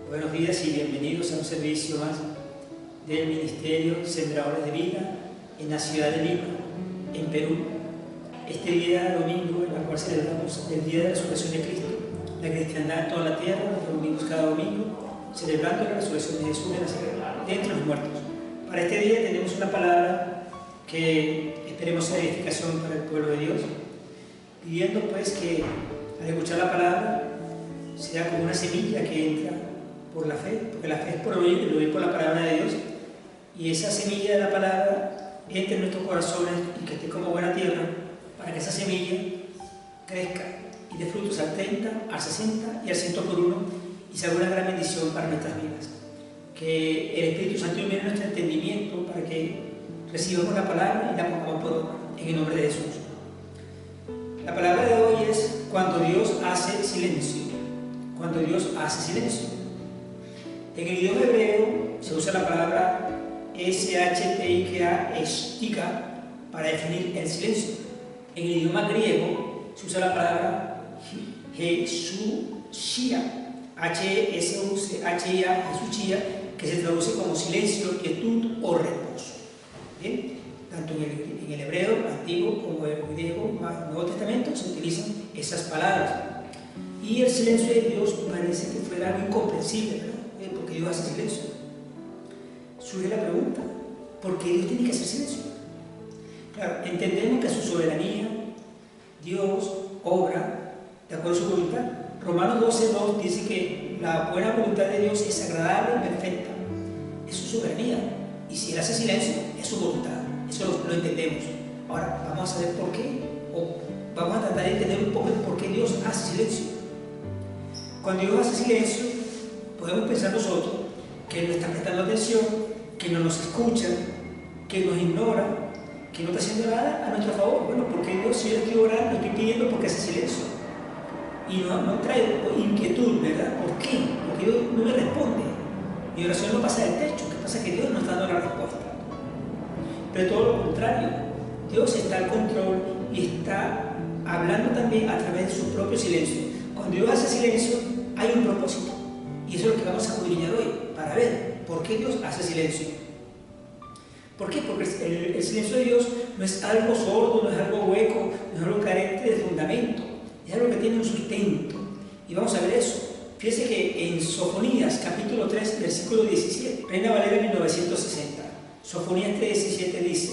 Buenos días y bienvenidos a un servicio más del Ministerio Sembradores de Vida en la ciudad de Lima, en Perú. Este día domingo, en el cual celebramos el Día de la Resurrección de Cristo, la cristiandad en toda la tierra, los domingos cada domingo, celebrando la resurrección de Jesús de entre los muertos. Para este día tenemos una palabra que esperemos sea edificación para el pueblo de Dios, pidiendo pues que al escuchar la palabra sea como una semilla que entra por la fe, porque la fe es por oír por la palabra de Dios, y esa semilla de la palabra entre en nuestros corazones y que esté como buena tierra, para que esa semilla crezca y dé frutos al 30, al 60 y al 100 por uno, y sea una gran bendición para nuestras vidas. Que el Espíritu Santo ilumine nuestro entendimiento para que recibamos la palabra y la pongamos por obra, en el nombre de Jesús. La palabra de hoy es cuando Dios hace silencio. Cuando Dios hace silencio. En el idioma hebreo se usa la palabra shtika para definir el silencio. En el idioma griego se usa la palabra Jesushia, H-S-U-C-H-I-A, Jesushia, que se traduce como silencio, quietud o reposo. ¿Bien? Tanto en el hebreo antiguo como en el griego Nuevo Testamento se utilizan esas palabras. Y el silencio de Dios parece que fuera algo incomprensible, ¿verdad? Porque Dios hace silencio. Surge la pregunta, ¿por qué Dios tiene que hacer silencio? Claro, entendemos que a su soberanía Dios obra de acuerdo a su voluntad. Romanos 12:2 dice que la buena voluntad de Dios es agradable y perfecta. Es su soberanía. Y si Él hace silencio, es su voluntad. Eso lo entendemos. Ahora, vamos a saber por qué, o vamos a tratar de entender un poco por qué Dios hace silencio. Cuando Dios hace silencio, podemos pensar nosotros que no está prestando atención, que no nos escucha, que nos ignora, que no está haciendo nada a nuestro favor. Bueno, porque Dios, si yo estoy orando, estoy pidiendo porque hace silencio. Y no trae inquietud, ¿verdad? ¿Por qué? Porque Dios no me responde. Mi oración no pasa del techo. ¿Qué pasa? Que Dios no está dando la respuesta. Pero todo lo contrario, Dios está al control y está hablando también a través de su propio silencio. Cuando Dios hace silencio, hay un propósito. Y eso es lo que vamos a escudriñar hoy, para ver por qué Dios hace silencio. ¿Por qué? Porque el silencio de Dios no es algo sordo, no es algo hueco, no es algo carente de fundamento. Es algo que tiene un sustento. Y vamos a ver eso. Fíjense que en Sofonías, capítulo 3, versículo 17, Reina Valera 1960, Sofonías 3:17 dice: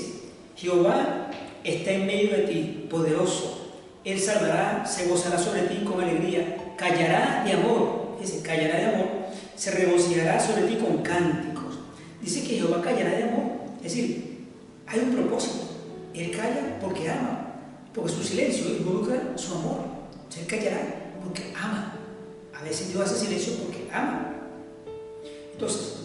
Jehová está en medio de ti, poderoso. Él salvará, se gozará sobre ti con alegría, callará de amor. Dice, callará de amor, se regocijará sobre ti con cánticos. Dice que Jehová callará de amor. Es decir, hay un propósito. Él calla porque ama, porque su silencio involucra su amor. O sea, Él callará porque ama. A veces Dios hace silencio porque ama. Entonces,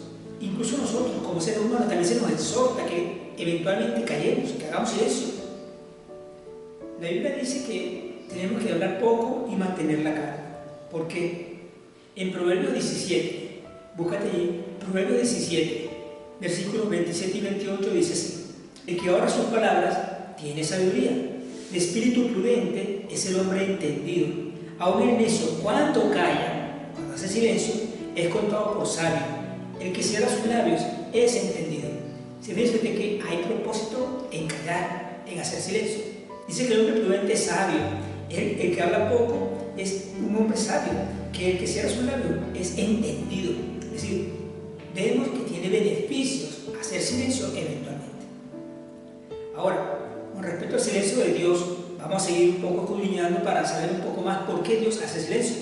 incluso nosotros como seres humanos también se nos exhorta que eventualmente callemos, que hagamos silencio. La Biblia dice que tenemos que hablar poco y mantener la calma. ¿Por qué? En Proverbios 17, búscate allí, Proverbios 17, versículos 27 y 28 dice así: el que ahorra sus palabras tiene sabiduría, de espíritu prudente es el hombre entendido. Aún el necio, cuando calla, cuando hace silencio, es contado por sabio. El que cierra sus labios es entendido. Se dice que hay propósito en callar, en hacer silencio. Dice que el hombre prudente es sabio. El que habla poco es un hombre sabio, que el que cierra sus labios es entendido. Es decir, vemos que tiene beneficios hacer silencio eventualmente. Ahora, con respecto al silencio de Dios, vamos a seguir un poco escudriñando para saber un poco más por qué Dios hace silencio.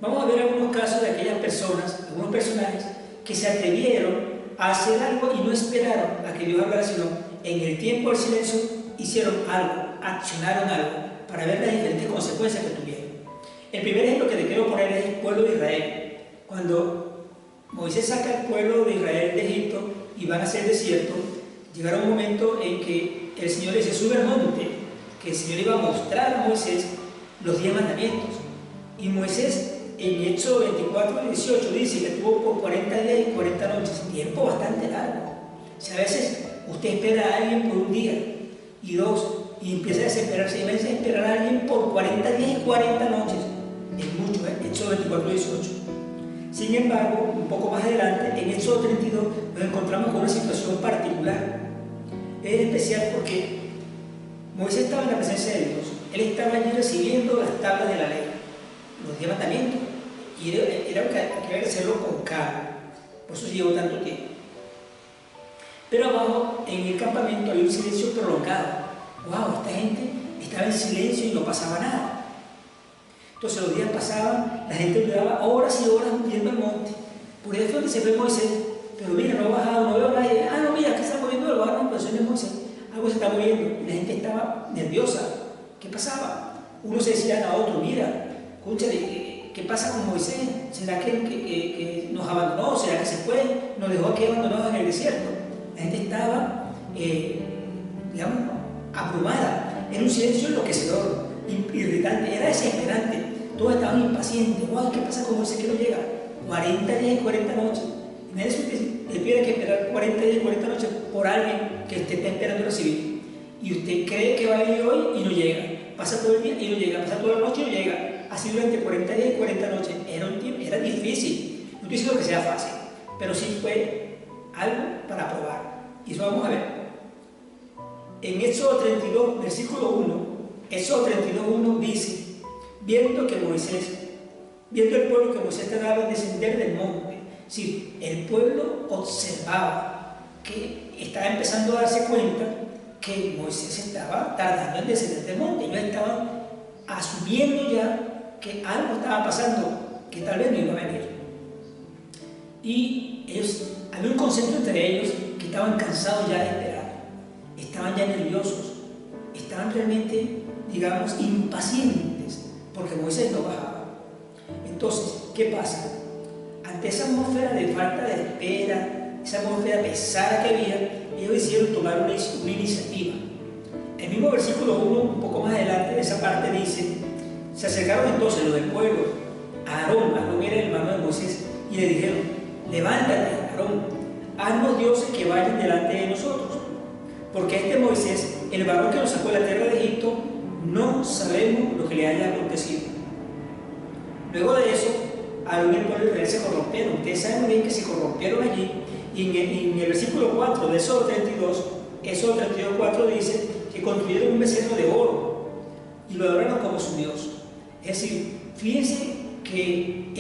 Vamos a ver algunos casos de aquellas personas, algunos personajes que se atrevieron a hacer algo y no esperaron a que Dios hablara, sino en el tiempo del silencio hicieron algo, accionaron algo para ver las diferentes consecuencias que tuvieron. El primer ejemplo que te quiero poner es el pueblo de Israel. Cuando Moisés saca al pueblo de Israel de Egipto y van hacia el desierto, llegará un momento en que el Señor le dice: sube al monte, que el Señor iba a mostrar a Moisés los 10 mandamientos. Y Moisés, en Éxodo 24:18, dice que tuvo por 40 días y 40 noches, tiempo bastante largo. Si a veces usted espera a alguien por un día y dos, y empieza a desesperarse, y a veces esperar a alguien por 40 días y 40 noches, es mucho, Éxodo 24:18. Sin embargo, un poco más adelante, en Éxodo 32, nos encontramos con una situación particular. Es especial porque Moisés estaba en la presencia de Dios. Él estaba allí recibiendo las tablas de la ley, los 10 mandamientos, y era que había que hacerlo con calma. Por eso llevó tanto tiempo. Pero abajo, en el campamento, había un silencio prolongado. ¡Wow! Esta gente estaba en silencio y no pasaba nada. Entonces los días pasaban, la gente duraba horas y horas yendo al monte. Por ahí fue donde se fue Moisés. Pero mira, no ha bajado, no veo a nadie. Ah, no, mira, que está moviendo el barro, pues eso no es Moisés. Algo se está moviendo. Y la gente estaba nerviosa. ¿Qué pasaba? Unos se decían a otro, mira, escúchale, ¿qué pasa con Moisés? ¿Será que nos abandonó? ¿Será que se fue? ¿Nos dejó aquí abandonados en el desierto? La gente estaba, digamos, abrumada. Era un silencio enloquecedor, irritante, era desesperante. Todos estaban impacientes. Wow, ¿qué pasa con Moisés que no llega? 40 días y 40 noches. Y nadie le pide que esperar 40 días y 40 noches por alguien que usted está esperando recibir. Y usted cree que va a venir hoy y no llega. Pasa todo el día y no llega. Pasa toda la noche y no llega. Así durante 40 días y 40 noches. Era difícil. No estoy diciendo que sea fácil, pero sí fue algo para probar. Y eso vamos a ver. En Éxodo 32, versículo 1, Éxodo 32:1 dice: viendo el pueblo que Moisés tardaba en descender del monte. Sí, el pueblo observaba que estaba empezando a darse cuenta que Moisés estaba tardando en descender del monte. Ellos estaban asumiendo ya que algo estaba pasando, que tal vez no iba a venir. Y había un consenso entre ellos que estaban cansados ya de esperar, estaban ya nerviosos, estaban realmente, digamos, impacientes porque Moisés no bajaba. Entonces, ¿qué pasa? Ante esa atmósfera de falta de espera, esa atmósfera pesada que había, ellos decidieron tomar una iniciativa. El mismo versículo 1, un poco más adelante de esa parte, dice: se acercaron entonces los del pueblo a Aarón era el hermano de Moisés, y le dijeron: levántate, Aarón, haznos dioses que vayan delante de nosotros, porque este Moisés, el varón que nos sacó de la tierra de Egipto, no sabemos lo que le haya acontecido. Luego de eso, Aarón y el pueblo de Israel se corrompieron. Ustedes saben bien que se corrompieron allí. Y en el versículo 4 de Éxodo 32, Éxodo 32:4 dice que construyeron un becerro de oro y lo adoraron como su Dios. Es decir, fíjense que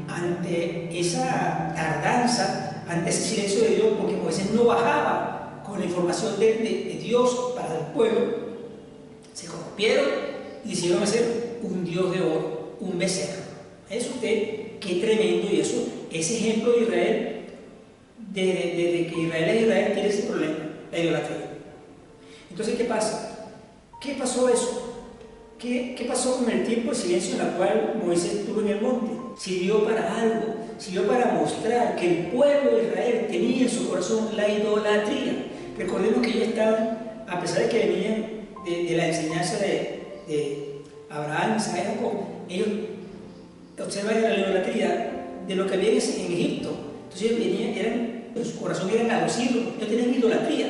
ante esa tardanza, ante ese silencio de Dios, porque Moisés no bajaba con la información de Dios para el pueblo, se corrompieron y decidieron hacer un Dios de oro, un becerro. Es usted, qué tremendo. Y eso, ese ejemplo de Israel, desde que Israel es Israel, tiene ese problema, la idolatría. Entonces, ¿qué pasa? ¿Qué pasó eso? ¿Qué pasó con el tiempo de silencio en el cual Moisés estuvo en el monte? Sirvió para algo, sirvió para mostrar que el pueblo de Israel tenía en su corazón la idolatría. Recordemos que ellos estaban, a pesar de que venían de la enseñanza de Abraham, Isaac y Jacob, ellos observan la idolatría de lo que había en Egipto. Entonces ellos en su corazón eran a los ídolos, ellos tenían idolatría.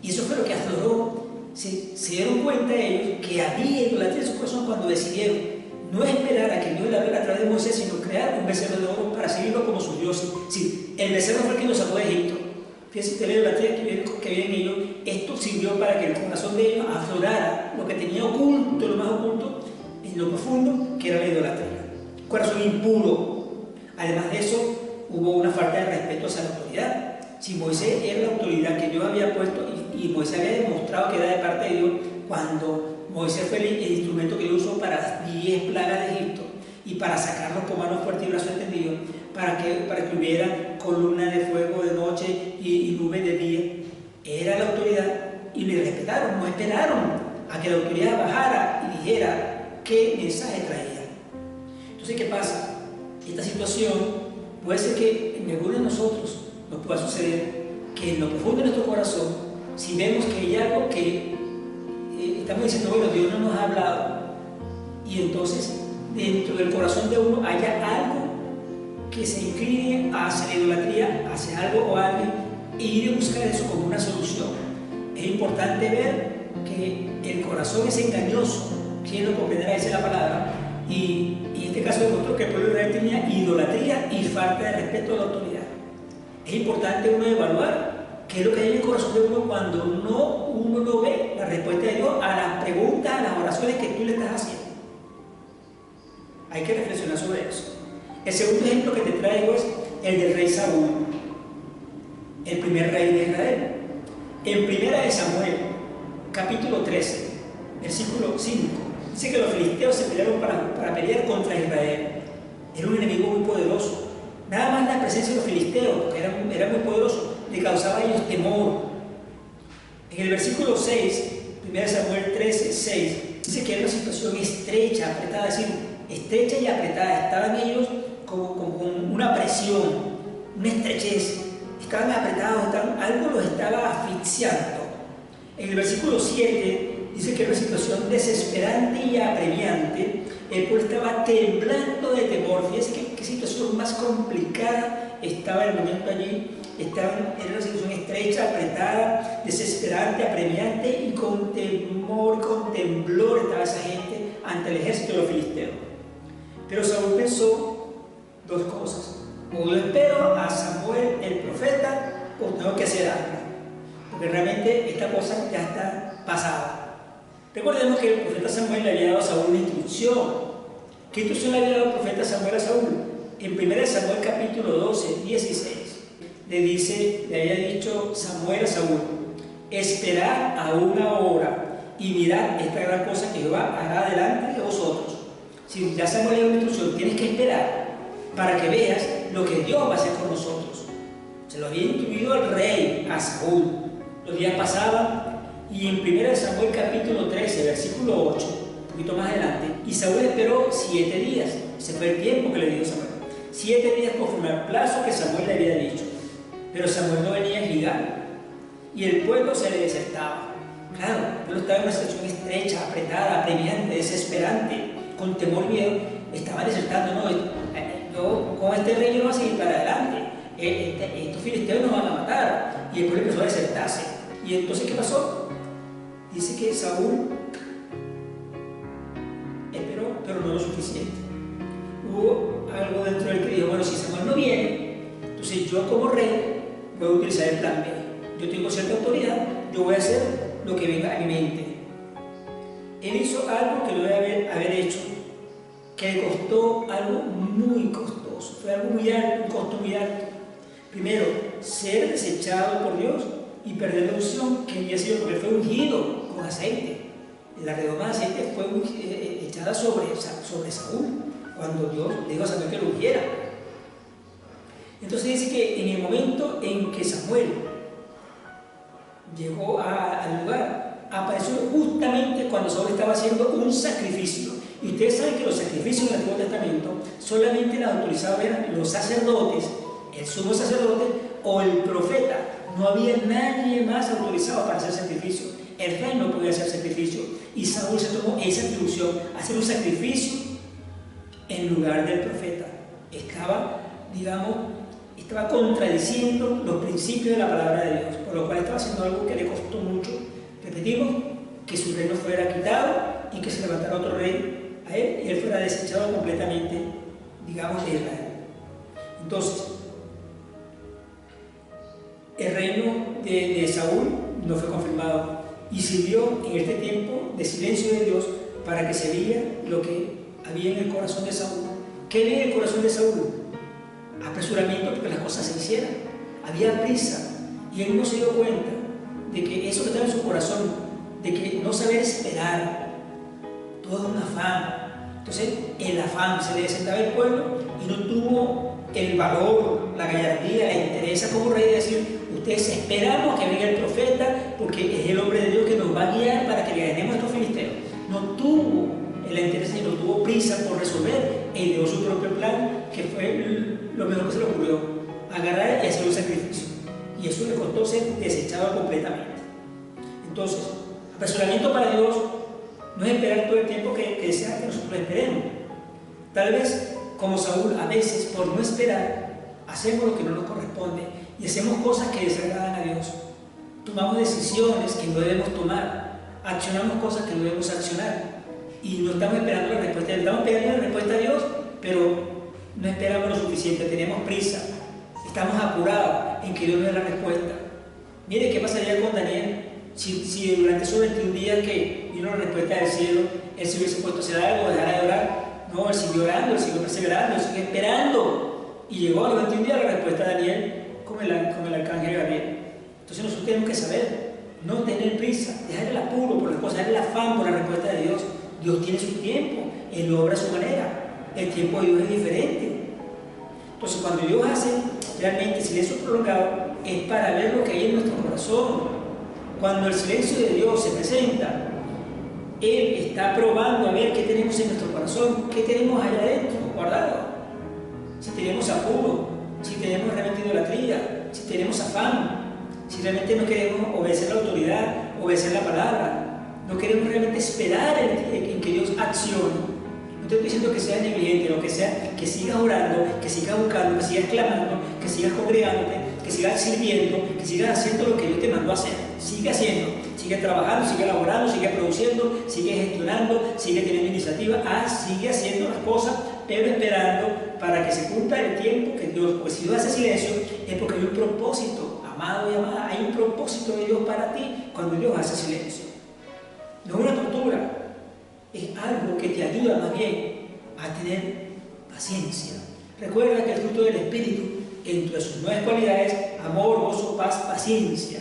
Y eso fue lo que afloró. Se dieron cuenta ellos que había idolatría en su corazón cuando decidieron no esperar a que Dios le hablara a través de Moisés, sino crear un becerro de oro para seguirlo como su Dios. Sí, el becerro fue el que nos sacó de Egipto. Fíjense, la idolatría que había en ellos, esto sirvió para que el corazón de ellos aflorara lo que tenía oculto, lo más oculto, en lo profundo, que era la idolatría. Corazón impuro. Además de eso, hubo una falta de respeto hacia la autoridad. Si Moisés era la autoridad que Dios había puesto y Moisés había demostrado que era de parte de Dios, cuando Moisés fue el instrumento que Dios usó para las 10 plagas de Egipto y para sacarlos con mano fuerte y brazo extendido, para que hubiera columna de fuego de noche y nube de día, era la autoridad y le respetaron, no esperaron a que la autoridad bajara y dijera qué mensaje traía. Entonces, ¿qué pasa? Esta situación puede ser que en algunos de nosotros nos pueda suceder que en lo profundo de nuestro corazón, si vemos que hay algo que estamos diciendo, bueno, Dios no nos ha hablado, y entonces dentro del corazón de uno haya algo que se incline hacia la idolatría, hacia algo o alguien, e ir a buscar eso como una solución. Es importante ver que el corazón es engañoso, quien lo comprenderá, esa es la palabra, y en este caso demostró que el pueblo de Israel tenía idolatría y falta de respeto a la autoridad. Es importante uno evaluar qué es lo que hay en el corazón de uno cuando uno no ve la respuesta de Dios a las preguntas, a las oraciones que tú le estás haciendo. Hay que reflexionar sobre eso. El segundo ejemplo que te traigo es el del rey Saúl, el primer rey de Israel. En Primera de Samuel, capítulo 13, versículo 5, dice que los filisteos se pelearon para pelear contra Israel. Era un enemigo muy poderoso. Nada más la presencia de los filisteos, porque era muy poderoso, le causaba a ellos temor. En el versículo 6, 1 Samuel 13, 6, dice que era una situación estrecha, apretada, es decir, estrecha y apretada. Estaban ellos como con una presión, una estrechez. Estaban apretados, algo los estaba asfixiando. En el versículo 7 dice que era una situación desesperante y apremiante. El pueblo estaba temblando de temor. Fíjense qué situación más complicada estaba en el momento allí. Era una situación estrecha, apretada, desesperante, apremiante, y con temor, con temblor estaba esa gente ante el ejército de los filisteos. Pero Saúl pensó dos cosas: o yo espero a Samuel el profeta, o tengo que hacer algo, porque realmente esta cosa ya está pasada. Recordemos que el profeta Samuel le había dado a Saúl una instrucción. ¿Qué instrucción le había dado el profeta Samuel a Saúl? En 1 Samuel capítulo 12, 16, le había dicho Samuel a Saúl: esperad a una hora y mirad esta gran cosa que Jehová hará delante de vosotros. Si ya Samuel le dio una instrucción, tienes que esperar para que veas lo que Dios va a hacer con nosotros. Se lo había instruido al rey, a Saúl. Los días pasaban, y en 1 Samuel capítulo 13, versículo 8, un poquito más adelante, y Saúl esperó 7 días. Ese fue el tiempo que le dio Samuel. 7 días conforme al plazo que Samuel le había dicho. Pero Samuel no venía a Gilgal, y el pueblo se le desertaba. Claro, el pueblo estaba en una situación estrecha, apretada, apremiante, desesperante, con temor y miedo. Estaba desertando. No, con este rey yo no voy a seguir para adelante. Estos filisteos nos van a matar. Y el pueblo empezó a desertarse. Y entonces, ¿qué pasó? Dice que Saúl esperó, pero no lo suficiente. Hubo algo dentro del que dijo: bueno, si Samuel no viene, entonces yo como rey voy a utilizar el plan B. Yo tengo cierta autoridad, yo voy a hacer lo que venga a mi mente. Él hizo algo que lo debe haber hecho, que le costó algo muy costoso. Fue algo muy alto, un costo muy alto. Primero, ser desechado por Dios y perder la unción que había sido, porque fue ungido con aceite. La redoma de aceite fue echada sobre Saúl, cuando Dios le dijo a Samuel que lo ungiera. Entonces dice que en el momento en que Samuel llegó al lugar, apareció justamente cuando Saúl estaba haciendo un sacrificio. Y ustedes saben que los sacrificios en el Antiguo Testamento solamente los autorizaban los sacerdotes, el sumo sacerdote o el profeta. No había nadie más autorizado para hacer sacrificio. El rey no podía hacer sacrificio. Y Saúl se tomó esa atribución, hacer un sacrificio en lugar del profeta. Estaba contradiciendo los principios de la palabra de Dios, por lo cual estaba haciendo algo que le costó mucho. Repetimos, que su reino fuera quitado y que se levantara otro rey a él y él fuera desechado completamente, de Israel. Entonces, el reino de Saúl no fue confirmado y sirvió en este tiempo de silencio de Dios para que se viera lo que había en el corazón de Saúl. ¿Qué había en el corazón de Saúl? Apresuramiento porque las cosas se hicieran. Había prisa y él no se dio cuenta de que eso que estaba en su corazón, de que no saber esperar, todo un afán. Entonces el afán, se le desentaba el pueblo y no tuvo el valor, la gallardía, la interés como rey de decir: ustedes esperamos que venga el profeta porque es el hombre de Dios que nos va a guiar para que le ganemos a estos filisteos. No tuvo el interés y no tuvo prisa por resolver e ideó su propio plan, que fue lo mejor que se le ocurrió: agarrar y hacer un sacrificio. Y eso le costó ser desechado completamente. Entonces, apresuramiento para Dios no es esperar todo el tiempo que desea que nosotros esperemos. Tal vez, como Saúl, a veces por no esperar, hacemos lo que no nos corresponde y hacemos cosas que desagradan a Dios. Tomamos decisiones que no debemos tomar, accionamos cosas que no debemos accionar. y no estamos esperando la respuesta. Estamos esperando la respuesta a Dios, pero no esperamos lo suficiente, tenemos prisa, estamos apurados en que Dios nos dé la respuesta. Mire qué pasaría con Daniel si durante esos 21 días que vino la respuesta del cielo, él se hubiese puesto a hacer algo, dejara de orar. No, él siguió orando, él siguió perseverando, él siguió esperando. Y llegó a los 21 días la respuesta de Daniel con el arcángel Gabriel. Entonces nosotros tenemos que saber, no tener prisa, dejar el apuro por las cosas, dejar el afán por la respuesta de Dios. Dios tiene su tiempo, Él obra a su manera, el tiempo de Dios es diferente. Entonces cuando Dios hace realmente silencio prolongado, es para ver lo que hay en nuestro corazón. Cuando el silencio de Dios se presenta, Él está probando a ver qué tenemos en nuestro corazón, qué tenemos allá adentro guardado. Si tenemos apuro, si tenemos realmente idolatría, si tenemos afán, si realmente no queremos obedecer la autoridad, obedecer la palabra, no queremos realmente esperar en que Dios accione. No te estoy diciendo que seas negligente, lo que sea, que sigas orando, que sigas buscando, que sigas clamando, que sigas congregándote, que sigas sirviendo, que sigas haciendo lo que Dios te mandó a hacer. Sigue haciendo, sigue trabajando, sigue elaborando, sigue produciendo, sigue gestionando, sigue teniendo iniciativa, sigue haciendo las cosas, pero esperando para que se cumpla el tiempo que Dios, pues si Dios hace silencio, es porque hay un propósito, amado y amada, hay un propósito de Dios para ti cuando Dios hace silencio. No es una tortura, es algo que te ayuda más bien a tener paciencia. Recuerda que el fruto del Espíritu, entre sus 9 cualidades, amor, gozo, paz, paciencia.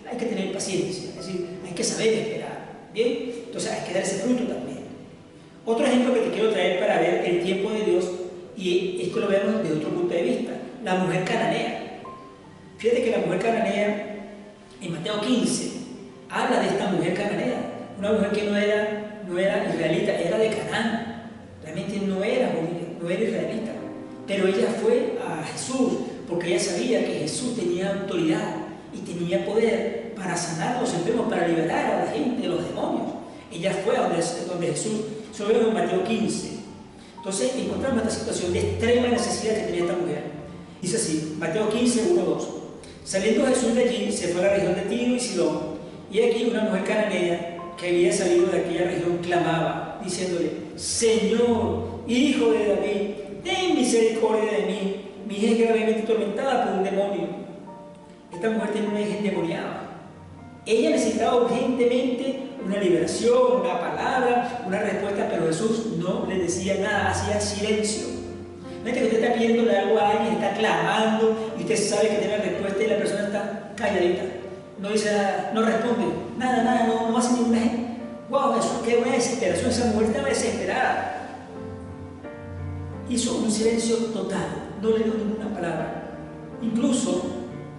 Hay que tener paciencia, es decir, hay que saber esperar. ¿Bien? Entonces hay que dar ese fruto también. Otro ejemplo que te quiero traer para ver el tiempo de Dios, y esto lo vemos desde otro punto de vista, la mujer cananea. Fíjate que la mujer cananea, en Mateo 15, habla de esta mujer cananea, una mujer que no era israelita, era de Canaán, realmente no era judía, no era israelita, pero ella fue a Jesús porque ella sabía que Jesús tenía autoridad y tenía poder para sanar a los enfermos, para liberar a la gente de los demonios. Ella fue a donde Jesús, eso lo vemos en Mateo 15. Entonces encontramos esta situación de extrema necesidad que tenía esta mujer. Dice así, Mateo 15, 1, 2. Saliendo Jesús de allí, se fue a la región de Tiro y Sidón, y aquí una mujer cananea que había salido de aquella región clamaba, diciéndole: Señor, Hijo de David, ten misericordia de mí, mi hija es gravemente atormentada por un demonio. Esta mujer tenía una hija endemoniada. Ella necesitaba urgentemente una liberación, una palabra, una respuesta, pero Jesús no le decía nada, hacía silencio. No es que usted está pidiéndole algo a alguien, está clamando y usted sabe que tiene la respuesta y la persona está calladita. No dice nada, no responde, nada, no hace ninguna gente. ¡Wow! Eso, qué buena desesperación, esa mujer estaba desesperada. Hizo un silencio total, no le dio ninguna palabra. Incluso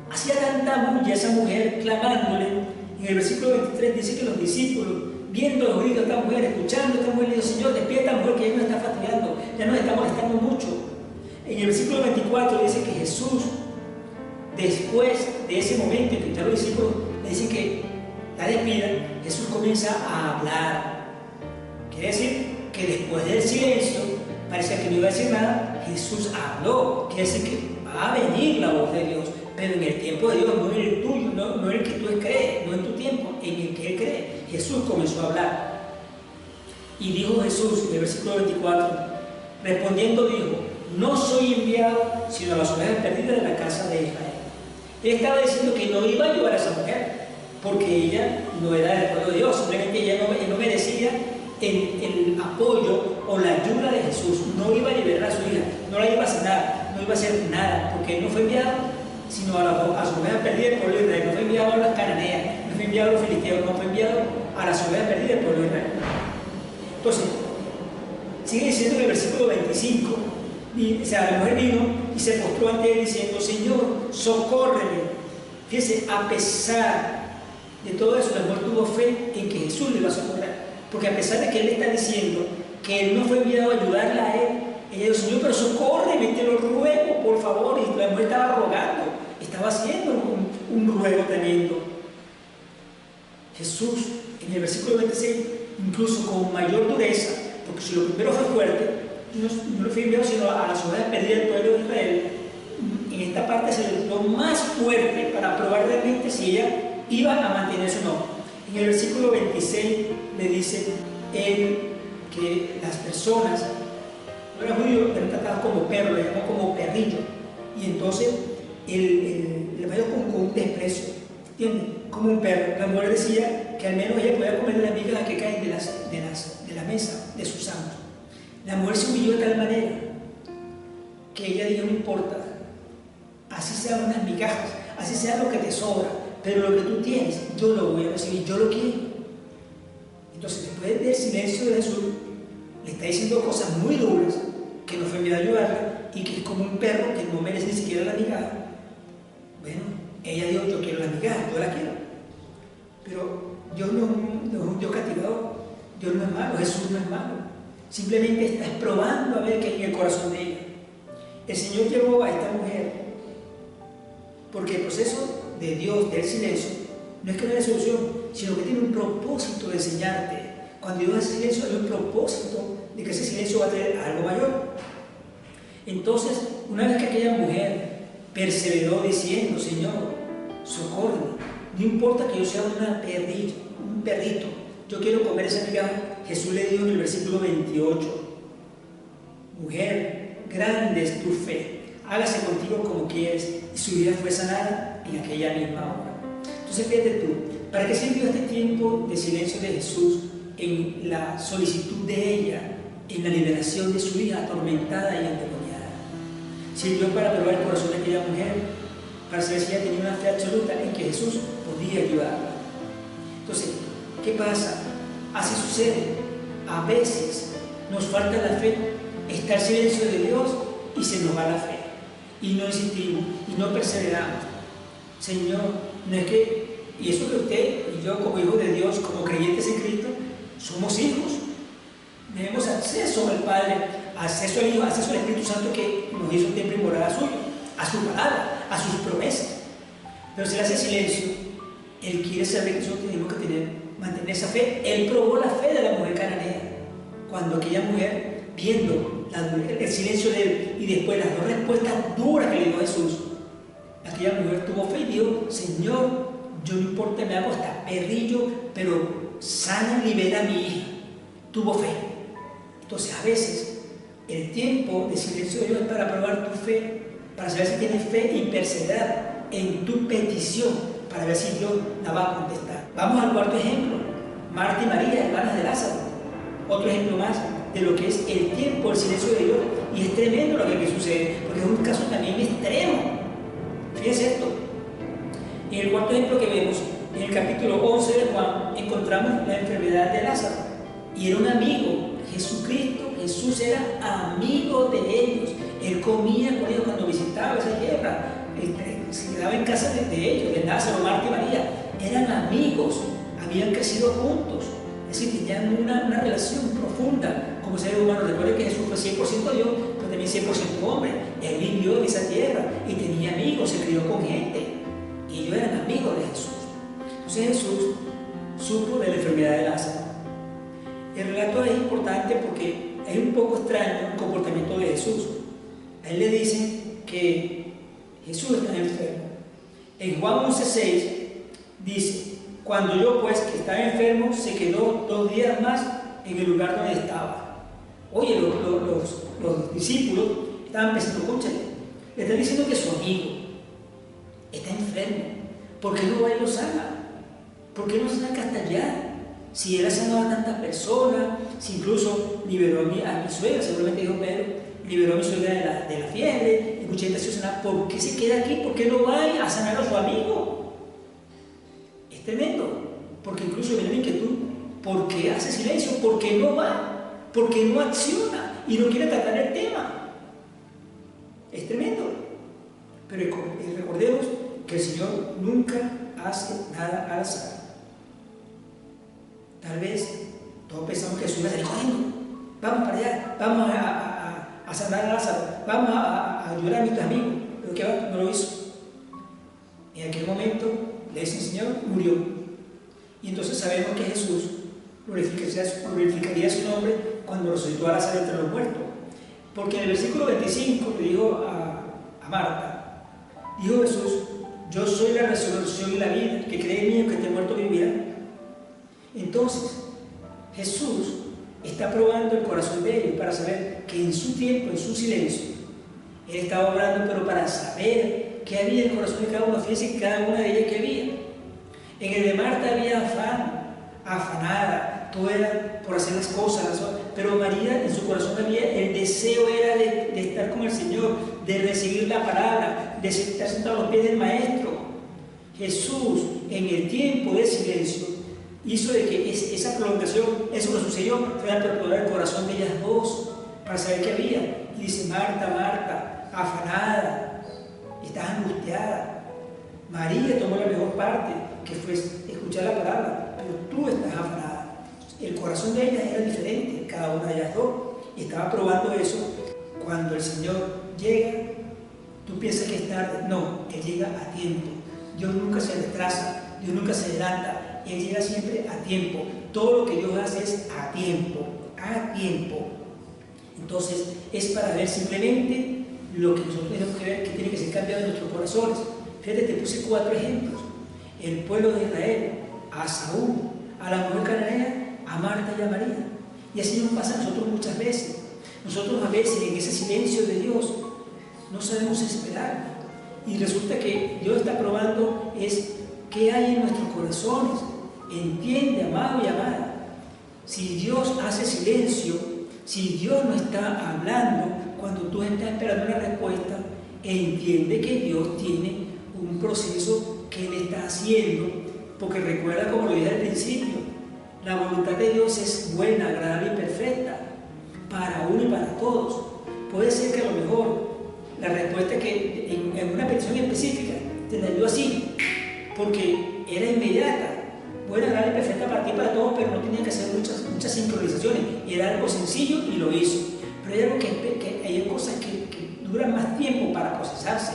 hacía tanta bulla esa mujer clamándole. En el versículo 23 dice que los discípulos, viendo los gritos de esta mujer, escuchando a esta mujer, le dijo: Señor, despierta a esta mujer que ya nos está fatigando, ya nos está molestando mucho. En el versículo 24 dice que Jesús, después de ese momento en que los discípulos le dicen que la despidan, Jesús comienza a hablar. Quiere decir que después del silencio, parecía que no iba a decir nada, Jesús habló. Quiere decir que va a venir la voz de Dios, pero en el tiempo de Dios, no en el tuyo, no en el que tú crees, no en tu tiempo, en el que Él cree. Jesús comenzó a hablar. Y dijo Jesús en el versículo 24, respondiendo dijo: no soy enviado sino a las ovejas perdidas de la casa de Israel. Él estaba diciendo que no iba a ayudar a esa mujer, porque ella no era del pueblo de Dios, simplemente ella no merecía el apoyo o la ayuda de Jesús, no iba a liberar a su hija, no la iba a sanar, no iba a hacer nada, porque Él no fue enviado sino a las ovejas perdidas del pueblo de Israel, no fue enviado a las cananeas, no fue enviado a los filisteos, no fue enviado a las ovejas perdidas del pueblo de Israel. Entonces, sigue diciendo en el versículo 25, o sea, la mujer vino y se postró ante Él diciendo: Señor, socórreme. Fíjese, a pesar de todo eso, la mujer tuvo fe en que Jesús le iba a socorrer, porque a pesar de que Él le está diciendo que Él no fue enviado a ayudarla a Él, ella dijo: Señor, pero socórreme, te lo ruego, por favor. Y la mujer estaba rogando, estaba haciendo un ruego tremendo. Jesús, en el versículo 26, incluso con mayor dureza, porque si lo primero fue fuerte, no fue enviado sino a las ovejas perdidas del pueblo de Israel, en esta parte se le dio más fuerte para probar realmente si ella iba a mantenerse o no. En el versículo 26 le dice él que las personas, no eran judíos, eran tratados como perros, le llaman como perrillo. Y entonces le vaya con un desprecio, ¿entiendes? Como un perro. La mujer decía que al menos ella podía comer las migajas que caen de la mesa de sus amos. La mujer se humilló de tal manera que ella dijo: no importa, así sean unas migajas, así sea lo que te sobra, pero lo que tú tienes, yo lo voy a recibir, yo lo quiero. Entonces, después del silencio de Jesús, le está diciendo cosas muy duras, que no fue miedo a ayudarla, y que es como un perro que no merece ni siquiera la migaja. Bueno, ella dijo: yo quiero la migaja, yo la quiero. Pero Dios no es un Dios castigador, Dios no es malo, Jesús no es malo. Simplemente está probando a ver qué hay en el corazón de ella. El Señor llevó a esta mujer, porque el proceso de Dios, del silencio, no es que no haya solución, sino que tiene un propósito de enseñarte. Cuando Dios hace silencio, hay un propósito de que ese silencio va a tener algo mayor. Entonces, una vez que aquella mujer perseveró diciendo: Señor, socórreme, no importa que yo sea un perrito, yo quiero comer esa migaja. Jesús le dijo en el versículo 28: mujer, grande es tu fe, hágase contigo como quieres. Y su vida fue sanada en aquella misma hora. Entonces, fíjate tú, ¿para qué sirvió este tiempo de silencio de Jesús en la solicitud de ella, en la liberación de su hija atormentada y endemoniada? Sirvió para probar el corazón de aquella mujer, para saber si ella tenía una fe absoluta en que Jesús podía ayudarla. Entonces, ¿qué pasa? Así sucede. A veces nos falta la fe, está el silencio de Dios y se nos va la fe. Y no insistimos y no perseveramos. Señor, no es que, y eso que usted y yo como hijos de Dios, como creyentes en Cristo, somos hijos. Tenemos acceso al Padre, acceso al Hijo, acceso al Espíritu Santo que nos hizo templo y morada suya, a su palabra, a sus promesas. Pero si Él hace silencio, Él quiere saber que nosotros tenemos que mantener esa fe. Él probó la fe de la mujer cananea. Cuando aquella mujer, viendo el silencio de Él y después las dos respuestas duras que le dio Jesús, aquella mujer tuvo fe y dijo: Señor, yo no importa, me hago hasta perrillo, pero sana y libera a mi hija. Tuvo fe. Entonces, a veces, el tiempo de silencio de Dios es para probar tu fe, para saber si tienes fe y perseverar en tu petición, para ver si Dios la va a contestar. Vamos al cuarto ejemplo: Marta y María, hermanas de Lázaro. Otro ejemplo más de lo que es el tiempo, el silencio de Dios. Y es tremendo lo que aquí sucede, porque es un caso también extremo. Fíjense esto. En el cuarto ejemplo que vemos, en el capítulo 11 de Juan, encontramos la enfermedad de Lázaro. Y era un amigo. Jesús era amigo de ellos. Él comía con ellos cuando visitaba esa tierra. Se quedaba en casa de ellos, de Lázaro, Marta y María. Eran amigos, habían crecido juntos. Es decir, tenían una relación profunda como seres humanos. Recuerden que Jesús fue 100% Dios, pero también 100% hombre. Él vivió en esa tierra y tenía amigos, se crió con gente. Y ellos eran amigos de Jesús. Entonces Jesús supo de la enfermedad de Lázaro. El relato es importante porque es un poco extraño el comportamiento de Jesús. A él le dicen que Jesús está enfermo. En Juan 11:6 dice: cuando yo pues que estaba enfermo, se quedó 2 días más en el lugar donde estaba. Oye, los discípulos estaban pensando: escúchale, le están diciendo que su amigo está enfermo, ¿por qué no va y lo sana? ¿Por qué no se saca hasta allá? Si él ha sanado a tantas personas, si incluso liberó a mi suegra, seguramente dijo Pedro, liberó a mi suegra de la fiebre, escuché la sana, ¿por qué se queda aquí? ¿Por qué no va a sanar a su amigo? Es tremendo, porque incluso viene la inquietud: ¿por qué hace silencio? ¿Por qué no va? ¿Por qué no acciona? Y no quiere tratar el tema. Es tremendo. Pero recordemos que el Señor nunca hace nada al azar. Tal vez todos pensamos que Jesús va a salir corriendo. Vamos para allá, vamos a sanar a Lázaro, vamos a ayudar a nuestros amigos. Pero que no lo hizo. En aquel momento le dice: Señor, murió. Y entonces sabemos que Jesús glorificaría su nombre cuando resucitó a Lázaro entre los muertos. Porque en el versículo 25 le dijo a Marta, dijo Jesús: yo soy la resurrección y la vida, que cree en mí, que esté muerto vivirá. Entonces, Jesús está probando el corazón de ellos para saber que en su tiempo, en su silencio, Él estaba obrando, pero para saber qué había en el corazón de cada uno. Fíjense que cada una de ellas que había. En el de Marta había afán, afanada, todo era por hacer las cosas, pero María en su corazón había, el deseo era de estar con el Señor, de recibir la palabra, de estar sentado a los pies del Maestro. Jesús, en el tiempo de silencio, hizo de que esa prolongación, eso que sucedió, fuera para probar el corazón de ellas dos, para saber qué había. Y dice: Marta, Marta, afanada, estás angustiada. María tomó la mejor parte, que fue escuchar la palabra, pero tú estás afanada. El corazón de ellas era diferente, cada una de ellas dos, y estaba probando eso. Cuando el Señor llega, tú piensas que es tarde. No, Él llega a tiempo. Dios nunca se retrasa, Dios nunca se adelanta, Él llega siempre a tiempo. Todo lo que Dios hace es a tiempo, a tiempo. Entonces, es para ver simplemente lo que nosotros tenemos que ver, que tiene que ser cambiado en nuestros corazones. Fíjate, te puse 4 ejemplos. El pueblo de Israel, a Saúl, a la mujer cananea, a Marta y a María. Y así nos pasa a nosotros muchas veces. Nosotros a veces en ese silencio de Dios no sabemos esperar. Y resulta que Dios está probando es qué hay en nuestros corazones. Entiende, amado y amada. Si Dios hace silencio, si Dios no está hablando, cuando tú estás esperando una respuesta, entiende que Dios tiene un proceso que Él está haciendo, porque recuerda, como lo dije al principio, la voluntad de Dios es buena, agradable y perfecta, para uno y para todos. Puede ser que a lo mejor la respuesta que en una petición específica te la dio así, porque era inmediata, buena, agradable y perfecta para ti y para todos, pero no tenía que hacer muchas sincronizaciones, era algo sencillo y lo hizo. Pero hay algo que hay cosas que duran más tiempo para procesarse.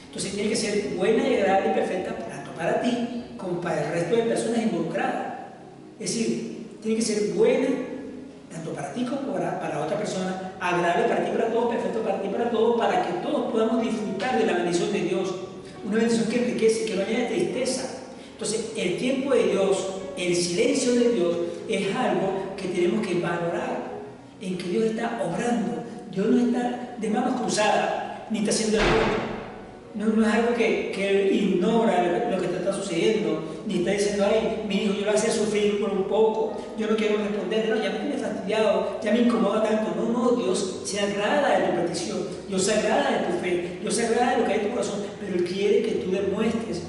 Entonces tiene que ser buena y agradable y perfecta tanto para ti como para el resto de personas involucradas. Es decir, tiene que ser buena tanto para ti como para otra persona, agradable para ti y para todos, perfecto para ti y para todos, para que todos podamos disfrutar de la bendición de Dios. Una bendición que enriquece, que no haya tristeza. Entonces, el tiempo de Dios, el silencio de Dios, es algo que tenemos que valorar, en que Dios está obrando. Dios no está de manos cruzadas, ni está haciendo el otro. No es algo que Él ignora lo que te está sucediendo, ni está diciendo: ay, mi hijo, yo lo voy a hacer sufrir por un poco, yo no quiero responder, no, ya me tiene fastidiado, ya me incomoda tanto. No, Dios se agrada de tu petición, Dios se agrada de tu fe, Dios se agrada de lo que hay en tu corazón, pero Él quiere que tú demuestres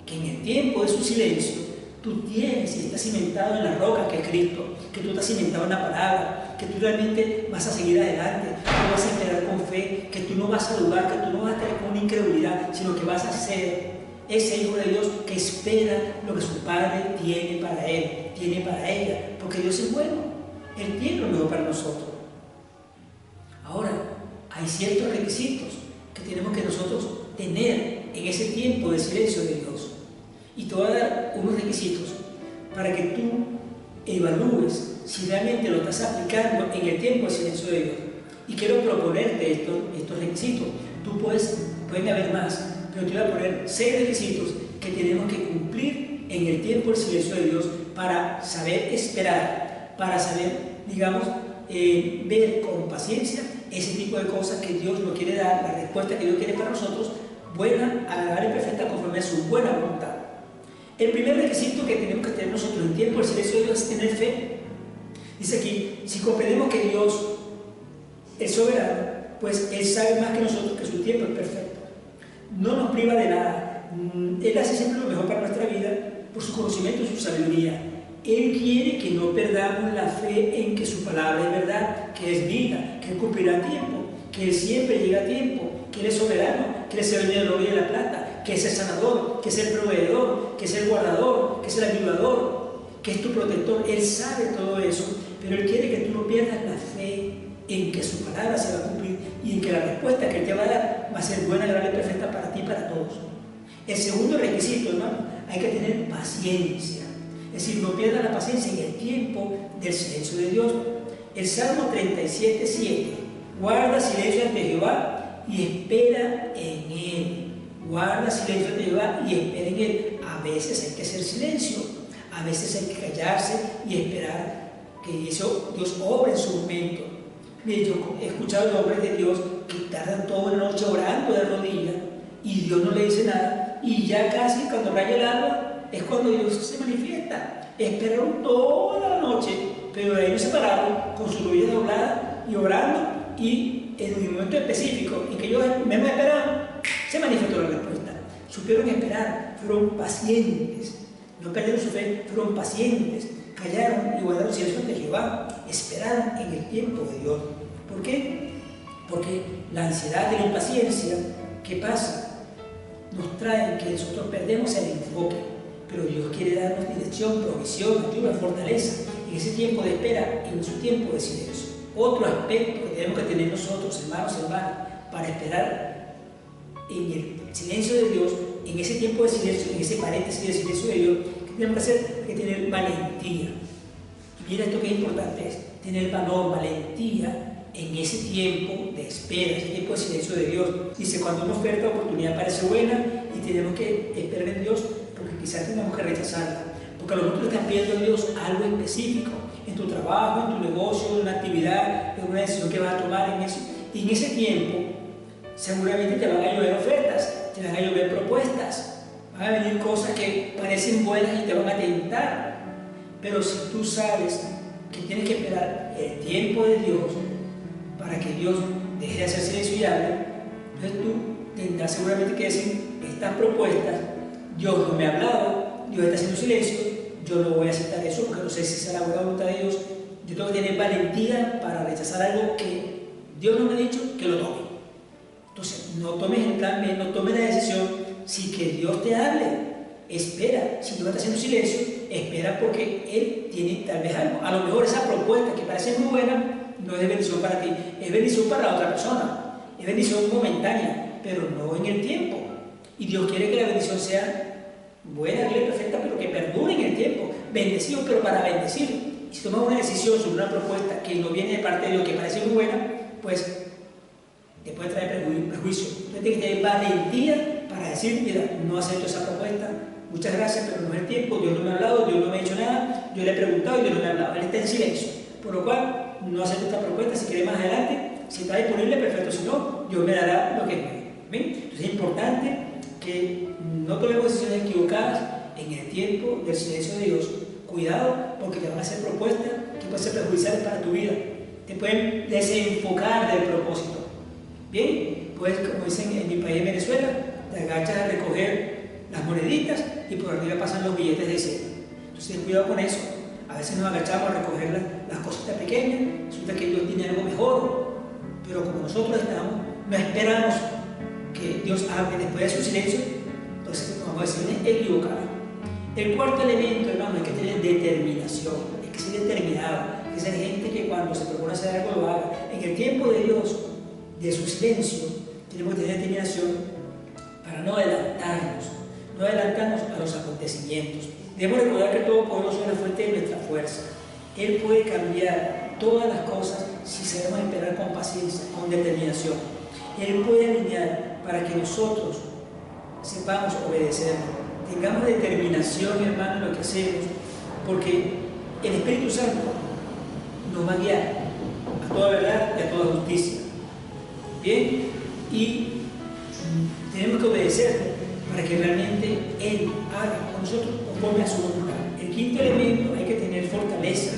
que en el tiempo de su silencio tú tienes y estás cimentado en la roca que es Cristo, que tú estás cimentado en la palabra, que tú realmente vas a seguir adelante, que tú vas a esperar con fe, que tú no vas a dudar, que tú no vas a tener con una incredulidad, sino que vas a ser ese hijo de Dios que espera lo que su Padre tiene para él, tiene para ella, porque Dios es bueno, Él tiene lo mejor para nosotros. Ahora, hay ciertos requisitos que tenemos que nosotros tener en ese tiempo de silencio de Dios. Y te voy a dar unos requisitos para que tú evalúes si realmente lo estás aplicando en el tiempo de silencio de Dios. Y quiero proponerte estos requisitos. Pueden haber más, pero te voy a poner 6 requisitos que tenemos que cumplir en el tiempo del silencio de Dios para saber esperar, para saber, digamos, ver con paciencia ese tipo de cosas que Dios nos quiere dar, la respuesta que Dios quiere para nosotros, buena, agradable y perfecta conforme a su buena voluntad. El primer requisito que tenemos que tener nosotros en tiempo del silencio de Dios es tener fe. Dice aquí: si comprendemos que Dios es soberano, pues Él sabe más que nosotros que su tiempo es perfecto. No nos priva de nada. Él hace siempre lo mejor para nuestra vida por su conocimiento y su sabiduría. Él quiere que no perdamos la fe en que su palabra es verdad, que es vida, que Él cumplirá a tiempo, que Él siempre llega a tiempo, que Él es soberano, que Él es el dueño del oro y de la plata, que es el sanador, que es el proveedor, que es el guardador, que es el ayudador, que es tu protector. Él sabe todo eso, pero Él quiere que tú no pierdas la fe en que su palabra se va a cumplir y en que la respuesta que Él te va a dar va a ser buena, agradable y perfecta para ti y para todos. El segundo requisito, hermano, hay que tener paciencia. Es decir, no pierdas la paciencia en el tiempo del silencio de Dios. El Salmo 37:7: guarda silencio ante Jehová y espera en Él. Guarda silencio ante Jehová y espera en Él. A veces hay que hacer silencio, a veces hay que callarse y esperar que Dios obra en su momento. Mire, yo he escuchado de hombres de Dios que tardan toda la noche orando de rodillas y Dios no le dice nada, y ya casi cuando raya el alba es cuando Dios se manifiesta. Esperaron toda la noche, pero ellos se pararon con sus rodillas dobladas y orando, y en un momento específico en que ellos menos esperaban, se manifestó la respuesta. Supieron esperar, fueron pacientes, no perdieron su fe, fueron pacientes, callaron y guardaron silencio ante Jehová, esperaron en el tiempo de Dios. ¿Por qué? Porque la ansiedad y la impaciencia, ¿qué pasa? Nos traen que nosotros perdemos el enfoque, pero Dios quiere darnos dirección, provisión, ayuda, fortaleza en ese tiempo de espera, en su tiempo de silencio. Otro aspecto que tenemos que tener nosotros, hermanos y hermanas, para esperar en el silencio de Dios, en ese tiempo de silencio, en ese paréntesis de silencio de Dios, ¿qué tenemos que hacer? Hay que tener valentía. Y mira esto que importante es, tener valor, valentía en ese tiempo de espera, ese tiempo de silencio de Dios. Dice, cuando una oferta o oportunidad parece buena y tenemos que esperar en Dios, porque quizás tenemos que rechazarla, porque a lo mejor tú estás pidiendo a Dios algo específico, en tu trabajo, en tu negocio, en una actividad, en una decisión que vas a tomar en eso, y en ese tiempo seguramente te van a llover ofertas, te van a llover propuestas, van a venir cosas que parecen buenas y te van a tentar, pero si tú sabes que tienes que esperar el tiempo de Dios para que Dios deje de hacer silencio y hable, entonces tú tendrás seguramente que decir, estas propuestas, Dios no me ha hablado, Dios está haciendo silencio, yo no voy a aceptar eso porque no sé si será la buena voluntad de Dios. Yo tengo que tener valentía para rechazar algo que Dios no me ha dicho que lo tome. Entonces, no tomes el plan B, no tomes la decisión sin que Dios te hable. Espera, si Dios está haciendo silencio, espera porque Él tiene tal vez algo. A lo mejor esa propuesta que parece muy buena no es de bendición para ti, es bendición para la otra persona, es bendición momentánea, pero no en el tiempo. Y Dios quiere que la bendición sea buena, bien, perfecta, pero que perdure en el tiempo. Bendecido, pero para bendecir. Y si tomas una decisión sobre una propuesta que no viene de parte de Dios, que parece muy buena, pues te puede traer prejuicio. Entonces tienes que tener valentía para decir, mira, no acepto esa propuesta, muchas gracias, pero no es el tiempo, Dios no me ha hablado, Dios no me ha dicho nada, yo le he preguntado y Dios no me ha hablado, Él está en silencio. Por lo cual, no acepto esta propuesta, si quiere más adelante, si está disponible, perfecto, si no, Dios me dará lo que quiere. Entonces es importante que no tomemos decisiones equivocadas en el tiempo del silencio de Dios. Cuidado, porque te van a hacer propuestas que pueden ser perjudiciales para tu vida, te pueden desenfocar del propósito. Bien, pues como dicen en mi país, Venezuela, te agachas a recoger las moneditas y por arriba pasan los billetes de 100. Entonces cuidado con eso. A veces nos agachamos a recoger las cositas pequeñas, resulta que Dios tiene algo mejor, pero como nosotros no esperamos que Dios hable después de su silencio, entonces tomamos decisiones equivocadas. El cuarto elemento, hermano, hay que tener determinación, hay que ser determinado, hay que ser gente que cuando se propone hacer algo lo haga. En el tiempo de Dios, de su silencio, tenemos que tener determinación para no adelantarnos a los acontecimientos. Debemos recordar que el Todopoderoso es la fuente de nuestra fuerza. Él puede cambiar todas las cosas si sabemos esperar con paciencia, con determinación. Él puede alinear para que nosotros sepamos obedecer. Tengamos determinación, hermano, en lo que hacemos, porque el Espíritu Santo nos va a guiar a toda verdad y a toda justicia. Bien, y tenemos que obedecer para que realmente Él haga con nosotros conforme a su voluntad. El quinto elemento, hay que tener fortaleza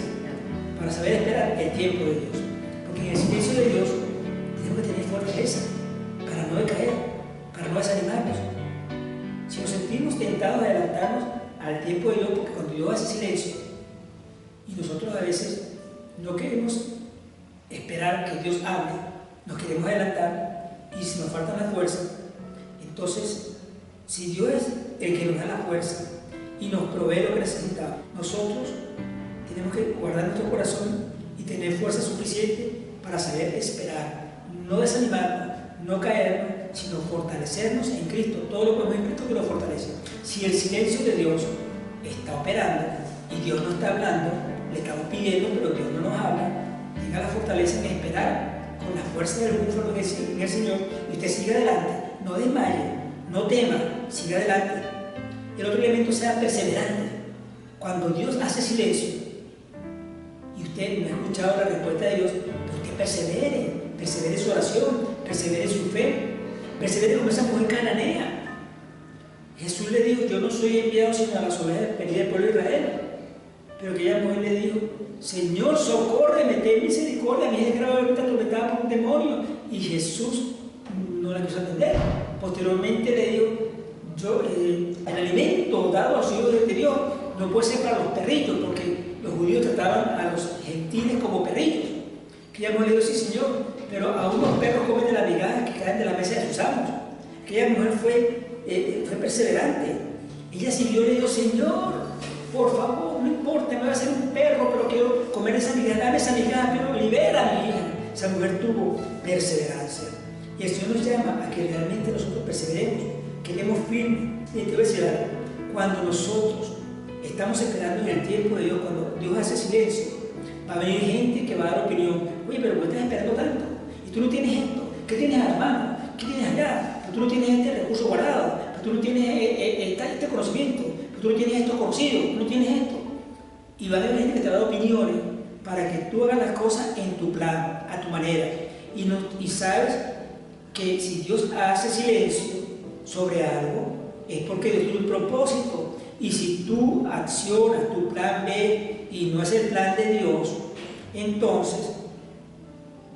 para saber esperar el tiempo de Dios, porque en el silencio de Dios tenemos que tener fortaleza para no decaer, para no desanimarnos. Si nos sentimos tentados de adelantarnos al tiempo de Dios, porque cuando Dios hace silencio y nosotros a veces no queremos esperar que Dios hable, nos queremos adelantar y si nos falta la fuerza, entonces si Dios es el que nos da la fuerza y nos provee lo que necesitamos, nosotros tenemos que guardar nuestro corazón y tener fuerza suficiente para saber esperar, no desanimarnos, no caernos, sino fortalecernos en Cristo. Todo lo que podemos en Cristo que lo fortalece. Si el silencio de Dios está operando y Dios no está hablando, le estamos pidiendo, pero Dios no nos habla, tenga la fortaleza en esperar con la fuerza del búfalo en el Señor y usted siga adelante, no desmaye, no tema, siga adelante. El otro elemento, sea perseverante. Cuando Dios hace silencio y usted no ha escuchado la respuesta de Dios, usted persevere en su oración, persevere en su fe, persevere como esa mujer cananea. Jesús le dijo, yo no soy enviado sino a las ovejas perdidas del pueblo de Israel. Pero aquella mujer le dijo, Señor, socórreme, ten misericordia, mi hija es gravemente atormentada por un demonio. Y Jesús no la quiso atender. Posteriormente le dijo, el alimento dado a los hijos de Dios no puede ser para los perrillos, porque los judíos trataban a los gentiles como perrillos. Aquella mujer le dijo, sí, Señor, pero aún los perros comen de las migajas que caen de la mesa de sus amos. Aquella mujer fue perseverante. Ella siguió y le dijo, Señor, por favor, no importa, me voy a hacer un perro, pero quiero comer esa migaja, dame esa migaja, pero libera a mi hija. Esa mujer tuvo perseverancia. Y el Señor nos llama a que realmente nosotros perseveremos, que demos firme. Y te voy a decir algo, cuando nosotros estamos esperando en el tiempo de Dios, cuando Dios hace silencio, va a venir gente que va a dar opinión. Oye, pero ¿por qué estás esperando tanto? Y tú no tienes esto. ¿Qué tienes a la mano? ¿Qué tienes allá? Pero tú no tienes este recurso guardado. Pero tú no tienes este conocimiento. Pero tú no tienes esto conocido. Tú no tienes esto. Y va a haber gente que te va a dar opiniones para que tú hagas las cosas en tu plan, a tu manera. Y sabes que si Dios hace silencio sobre algo, es porque Dios tiene un propósito. Y si tú accionas tu plan B y no es el plan de Dios, entonces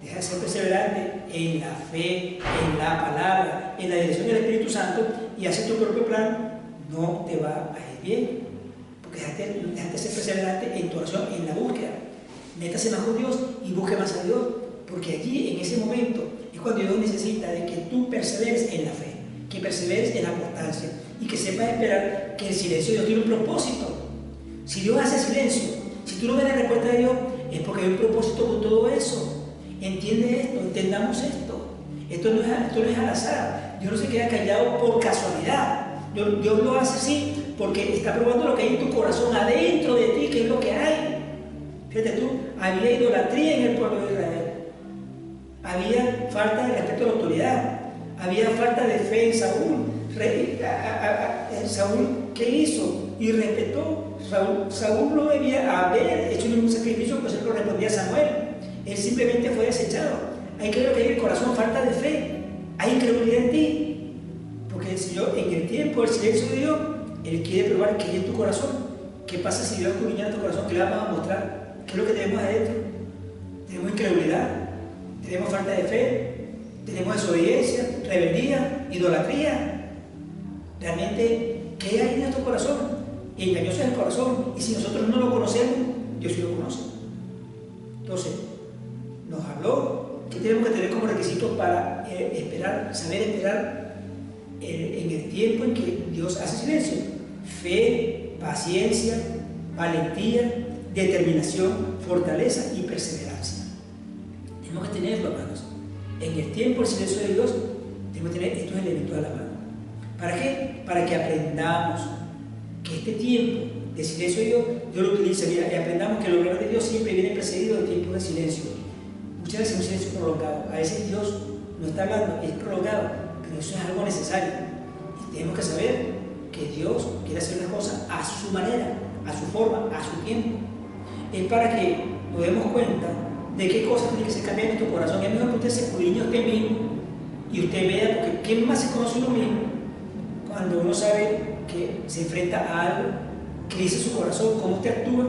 deja de ser perseverante en la fe, en la palabra, en la dirección del Espíritu Santo y haces tu propio plan, no te va a ir bien. Porque déjate ser perseverante en tu oración, en la búsqueda. Métase más con Dios y busque más a Dios, porque allí, en ese momento, es cuando Dios necesita de que tú perseveres en la fe, que perseveres en la constancia y que sepas esperar que el silencio de Dios tiene un propósito. Si Dios hace silencio, si tú no ves la respuesta de Dios, es porque hay un propósito con todo eso. Entiende esto, entendamos esto. Esto no es al azar. Dios no se queda callado por casualidad. Dios lo hace así porque está probando lo que hay en tu corazón, adentro de ti, que es lo que hay. Fíjate tú, había idolatría en el pueblo de Israel. Había falta de respeto a la autoridad. Había falta de fe en Saúl. Saúl, ¿qué hizo? Y respetó. Saúl no debía haber hecho ningún sacrificio, pues él lo respondía a Samuel. Él simplemente fue desechado. Hay que ver que hay en el corazón falta de fe. Hay incredulidad en ti. Porque el Señor, en el tiempo del silencio de Dios, Él quiere probar qué hay en tu corazón. ¿Qué pasa si Dios escudriña tu corazón? ¿Qué le vamos a mostrar? ¿Qué es lo que tenemos adentro? Tenemos incredulidad, tenemos falta de fe, tenemos desobediencia, rebeldía, idolatría. Realmente, ¿qué hay en nuestro corazón? Engañoso es el corazón. Y si nosotros no lo conocemos, Dios sí lo conoce. Entonces, nos habló que tenemos que tener como requisito para esperar, saber esperar en el tiempo en que Dios hace silencio. Fe, paciencia, valentía, determinación, fortaleza y perseverancia. Tenemos que tenerlo, hermanos. En el tiempo, el silencio de Dios, tenemos que tener estos elementos a la mano. ¿Para qué? Para que aprendamos que este tiempo de silencio de Dios lo utiliza. Mira, y aprendamos que los obras de Dios siempre vienen precedidos de tiempos de silencio. Muchas veces un silencio prolongado. A veces Dios no está hablando, es prolongado, pero eso es algo necesario. Y tenemos que saber que Dios quiere hacer las cosas a su manera, a su forma, a su tiempo. Es para que nos demos cuenta de qué cosas tiene que ser cambiadas en nuestro corazón. Es mejor que usted se escudriñe a usted mismo y usted vea, porque ¿quién más se conoce uno mismo? Cuando uno sabe que se enfrenta a algo que dice su corazón, cómo usted actúa,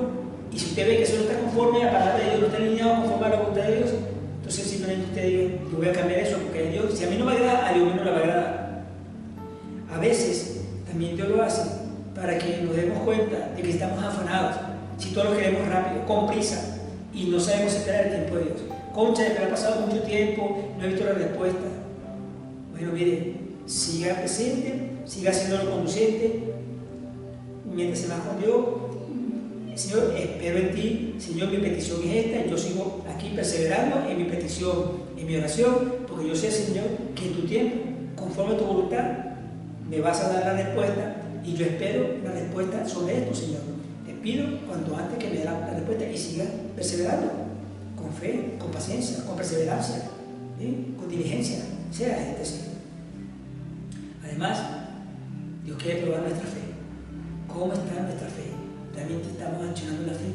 y si usted ve que eso no está conforme a la palabra de Dios, no está alineado conforme a la voluntad de Dios, entonces simplemente usted dice, yo voy a cambiar eso, porque a Dios, si a mí no me agrada, a Dios no le va a agradar. A veces también Dios lo hace para que nos demos cuenta de que estamos afanados, si todos lo queremos rápido, con prisa, y no sabemos esperar el tiempo de Dios. Concha, me ha pasado mucho tiempo, no he visto la respuesta. Bueno, mire, siga presente, siga haciéndolo conducente, mientras se va con Dios. Señor, espero en ti. Señor, mi petición es esta. Yo sigo aquí perseverando en mi petición, en mi oración, porque yo sé, Señor, que en tu tiempo, conforme a tu voluntad, me vas a dar la respuesta, y yo espero la respuesta sobre esto, Señor. Te pido cuanto antes que me dé la respuesta y siga perseverando, con fe, con paciencia, con perseverancia, ¿sí? Con diligencia, sea este, Señor. Además, Dios quiere probar nuestra fe. ¿Cómo está nuestra fe? ¿Realmente estamos accionando la fe?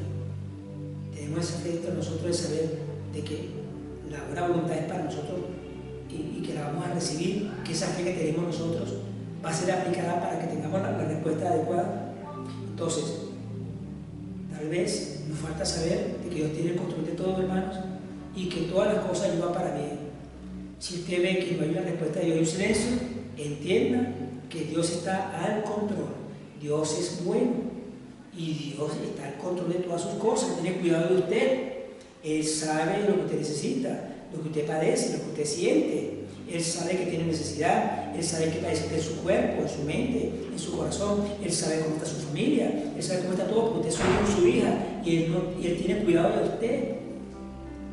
Tenemos tenemos esa fe dentro de nosotros de saber de que la buena voluntad es para nosotros y que la vamos a recibir, que esa fe que tenemos nosotros va a ser aplicada para que tengamos la respuesta adecuada. Entonces, tal vez nos falta saber de que Dios tiene el control de todo, hermanos, y que todas las cosas ayudan para bien. Si usted ve que no hay una respuesta de Dios y un silencio, entienda que Dios está al control. Dios es bueno y Dios está al control de todas sus cosas. Tiene cuidado de usted. Él sabe lo que usted necesita, lo que usted padece, lo que usted siente. Él sabe que tiene necesidad, Él sabe que padece en su cuerpo, en su mente, en su corazón. Él sabe cómo está su familia, Él sabe cómo está todo, porque usted es su hijo, su hija, y Él tiene cuidado de usted.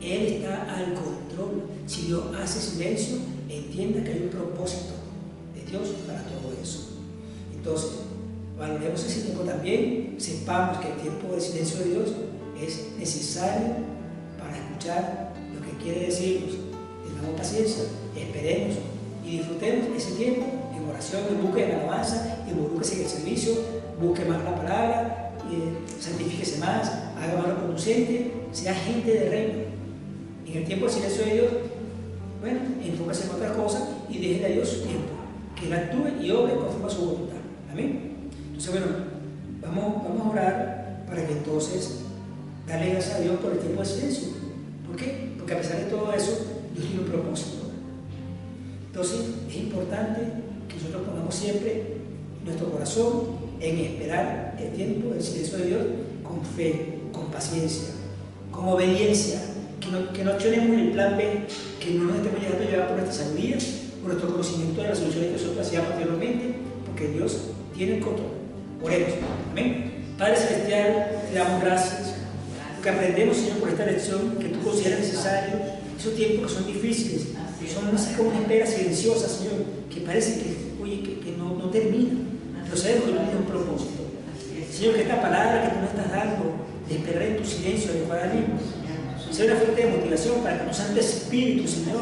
Él está al control. Si Dios hace silencio, entienda que hay un propósito de Dios para todo eso. Entonces, valoremos ese tiempo también, sepamos que el tiempo de silencio de Dios es necesario para escuchar lo que quiere decirnos. Tengamos paciencia, esperemos y disfrutemos ese tiempo en oración, en búsqueda de alabanza, involúquese en el servicio, busque más la palabra, santifíquese más, haga más lo conducente, sea gente de reino. En el tiempo de silencio de Dios, bueno, enfócase en otras cosas y déjele a Dios su tiempo, que Él actúe y obre conforme a su voluntad. Amén. Entonces, bueno, vamos a orar para que entonces darle gracias a Dios por el tiempo de silencio. ¿Por qué? Porque a pesar de todo eso, Dios tiene un propósito. Entonces, es importante que nosotros pongamos siempre nuestro corazón en esperar el tiempo del silencio de Dios con fe, con paciencia, con obediencia. Que no accionemos en el plan B, que no nos estemos dejando llevar por nuestra sabiduría, por nuestro conocimiento de las soluciones que nosotros hacíamos anteriormente, porque Dios tiene el control. Oremos. Amén. Padre Celestial, te damos gracias, porque aprendemos, Señor, por esta lección que tú consideras necesario, esos tiempos que son difíciles, son así como una espera silenciosa, Señor, que parece que no termina, pero sabemos que tú tienes un propósito. Señor, que esta palabra que tú nos estás dando, de esperar en tu silencio adecuadamente, sea una fuente de motivación para que tu Santo Espíritu, Señor,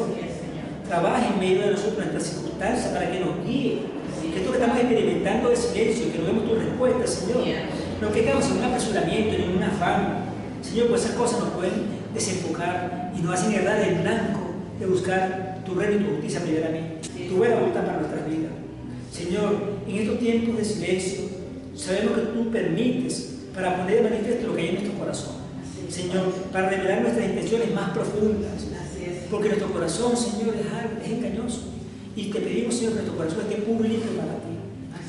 trabaje en medio de nosotros, en nuestras circunstancias, para que nos guíe. Que esto que estamos experimentando de silencio, que no vemos tu respuesta, Señor, no que quedamos en un apresuramiento, ni en un afán. Señor, pues esas cosas nos pueden desenfocar y nos hacen errar el blanco de buscar tu reino y tu justicia primeramente, tu buena voluntad para nuestras vidas. Señor, en estos tiempos de silencio, sabemos que tú permites para poner de manifiesto lo que hay en nuestro corazón. Señor, para revelar nuestras intenciones más profundas, porque nuestro corazón, Señor, es engañoso, y te pedimos, Señor, que nuestro corazón esté puro y limpio para ti.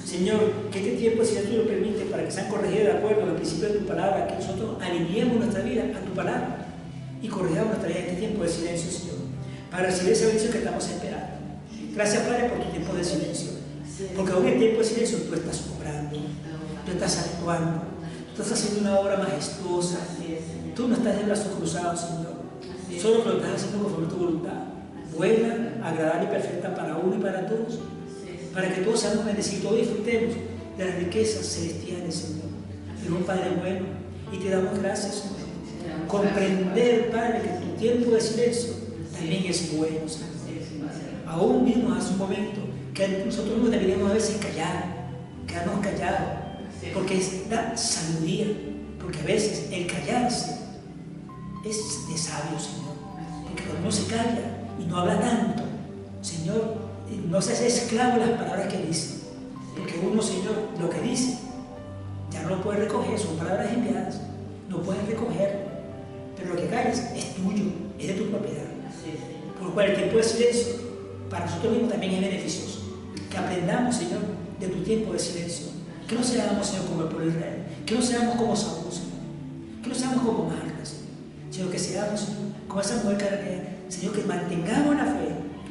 Señor, que este tiempo, si tú lo permites, para que sean corregidos de acuerdo a los principios de tu palabra, que nosotros alineemos nuestra vida a tu palabra y corrijamos nuestra vida en este tiempo de silencio, Señor, para recibir esa bendición que estamos esperando. Gracias, Padre, por tu tiempo de silencio, porque aún en el tiempo de silencio tú estás obrando, tú estás actuando, tú estás haciendo una obra majestuosa. Tú no estás de brazos cruzados, Señor. Solo lo estás haciendo conforme a tu voluntad, buena, agradable y perfecta para uno y para todos, para que todos seamos bendecidos, todos disfrutemos de las riquezas celestiales, Señor. Eres un Padre bueno y te damos gracias, Señor. Comprender, Padre, que tu tiempo de silencio también es bueno, Señor. Aún vimos hace un momento que nosotros nos deberíamos a veces quedarnos callados, porque da sabiduría, porque a veces el callarse es de sabio, Señor, porque cuando uno se calla y no habla tanto, Señor, no se hace esclavo de las palabras que dice, porque uno, Señor, lo que dice ya no lo puede recoger, son palabras enviadas, no puedes recoger, pero lo que calles es tuyo, es de tu propiedad, por lo cual el tiempo de silencio para nosotros mismos también es beneficioso, que aprendamos, Señor, de tu tiempo de silencio, que no seamos, Señor, como el pueblo de Israel, que no seamos como Saúl, Señor, que no seamos como Marta, Señor, que seamos, Señor, como esa mujer cananea, Señor, que mantengamos la fe,